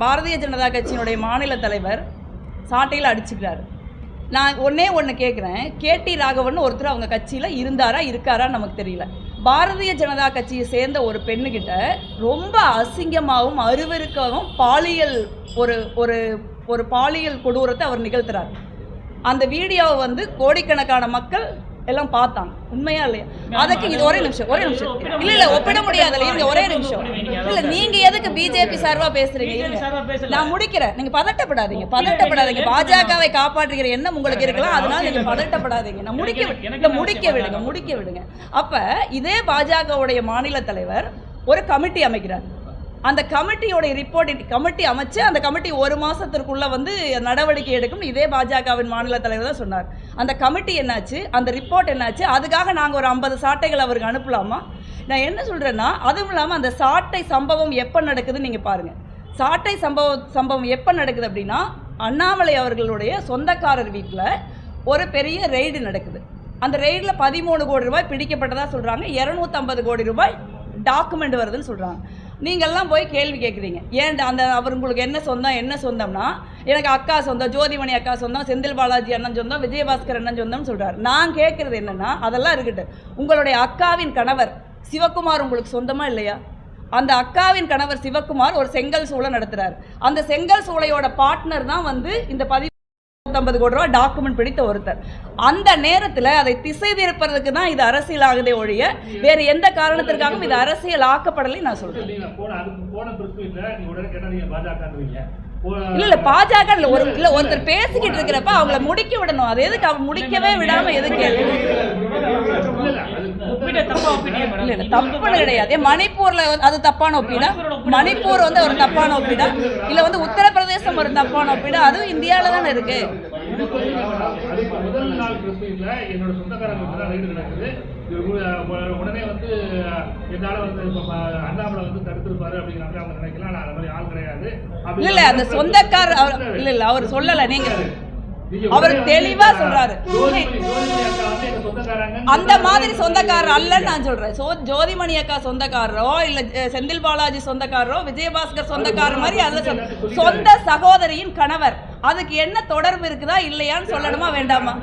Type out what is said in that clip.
பாரதிய ஜனதா கட்சியினுடைய மாநில தலைவர் சாட்டையில் அடிச்சுக்கிறாரு. நான் ஒன்று கேட்குறேன், கேடி ராகவன் ஒருத்தர் அவங்க கட்சியில் இருந்தாரா இருக்காரான்னு நமக்கு தெரியல. பாரதிய ஜனதா கட்சியை சேர்ந்த ஒரு பெண்ணுக்கிட்ட ரொம்ப அசிங்கமாகவும் அருவருக்கவும் பாலியல் ஒரு பாலியல் கொடூரத்தை அவர் நிகழ்த்துறார். அந்த வீடியோவை கோடிக்கணக்கான மக்கள் எல்லாம் பார்த்தாங்க. உண்மையா இல்லையா? அதுக்கு இது ஒரே நிமிஷம் இல்ல ஒப்பிட முடியாது. நீங்க ஒரே நிமிஷம் இல்ல, நீங்க எதுக்கு பிஜேபி சார்பா பேசுறீங்க? நான் முடிக்கிறேன். நீங்க பதட்டப்படாதீங்க. பாஜகவை காப்பாற்றுகிற எண்ணம் உங்களுக்கு இருக்கலாம், அதனால நீங்க பதட்டப்படாதீங்க. நான் முடிக்க விடுங்க. அப்ப இதே பாஜகவுடைய மாநில தலைவர் ஒரு கமிட்டி அமைக்கிறார். அந்த கமிட்டியோடைய ரிப்போர்ட் கமிட்டி அமைச்சு அந்த கமிட்டி ஒரு மாதத்திற்குள்ளே நடவடிக்கை எடுக்கும் இதே பாஜகவின் மாநில தலைவர் தான் சொன்னார். அந்த கமிட்டி என்னாச்சு, அந்த ரிப்போர்ட் என்னாச்சு? அதுக்காக நாங்கள் ஒரு 50 சாட்டைகள் அவருக்கு அனுப்பலாமா? நான் என்ன சொல்கிறேன்னா, அதுவும் இல்லாமல் அந்த சாட்டை சம்பவம் எப்போ நடக்குதுன்னு நீங்கள் பாருங்கள். சாட்டை சம்பவம் எப்போ நடக்குது அப்படின்னா, அண்ணாமலை அவர்களுடைய சொந்தக்காரர் வீட்டில் ஒரு பெரிய ரெய்டு நடக்குது. அந்த ரெய்டில் 13 கோடி ரூபாய் பிடிக்கப்பட்டதாக சொல்கிறாங்க. 250 கோடி ரூபாய் டாக்குமெண்ட் வருதுன்னு சொல்கிறாங்க. நீங்கள்லாம் போய் கேள்வி கேட்குறீங்க, ஏன் அவர் உங்களுக்கு என்ன சொந்தம்னா, எனக்கு அக்கா சொந்தம், ஜோதிமணி அக்கா சொந்தம், செந்தில் பாலாஜி அண்ணன் சொந்தம், விஜயபாஸ்கர் அண்ணன் சொந்தம்னு சொல்கிறார். நான் கேட்குறது என்னென்னா, அதெல்லாம் இருக்கட்டும், உங்களுடைய அக்காவின் கணவர் சிவக்குமார் உங்களுக்கு சொந்தமா இல்லையா? அந்த அக்காவின் கணவர் சிவக்குமார் ஒரு செங்கல் சூளை நடத்துகிறார். அந்த செங்கல் சூளையோட பார்ட்னர் தான் இந்த 50 கோடி ரூபாய் டாக்குமெண்ட் பிடித்த ஒருத்தர். அந்த நேரத்தில் அதை திசை திருப்பதற்கு தான் இது அரசியல் ஆகுதே ஒழிய வேறு எந்த காரணத்திற்காகவும் இது அரசியல் ஆக்கப்படலை நான் சொல்றேன். இல்ல பாஜக ஒருத்தர் பேசிக்கிட்டு இருக்கிறப்ப அவங்கள முடிக்க விடணும். அது எதுக்கு அவங்க முடிக்கவே விடாம எதுக்கு? தப்பு கிடையாது. மணிப்பூர்ல அது தப்பான ஒப்பீடா? மணிப்பூர் ஒரு தப்பான ஒப்பீடா? இல்ல உத்தரப்பிரதேசம் ஒரு தப்பான ஒப்பீடா? அதுவும் இந்தியாவில தானே இருக்கு. என்னோட சொந்தக்காரங்க உடனே என்னால அண்ணாமலை தடுத்திருப்பாரு அப்படிங்கிற அவங்க நினைக்கலாம். நான் அந்த மாதிரி ஆள் கிடையாது. இல்ல அந்த சொந்தக்காரர் இல்ல அவர் சொல்லல. நீங்க அவர் தெளிவா சொல்றாரு, அந்த மாதிரி சொந்தக்காரர் அல்லன்னு நான் சொல்றேன். ஜோதிமணி அக்கா சொந்தக்காரரோ இல்ல செந்தில் பாலாஜி சொந்தக்காரரோ விஜயபாஸ்கர் சொந்தக்காரர் மாதிரி அதுல சொந்த சகோதரியின் கணவர். அதுக்கு என்ன தொடர்பு இருக்குதா இல்லையான்னு சொல்லணுமா வேண்டாமா?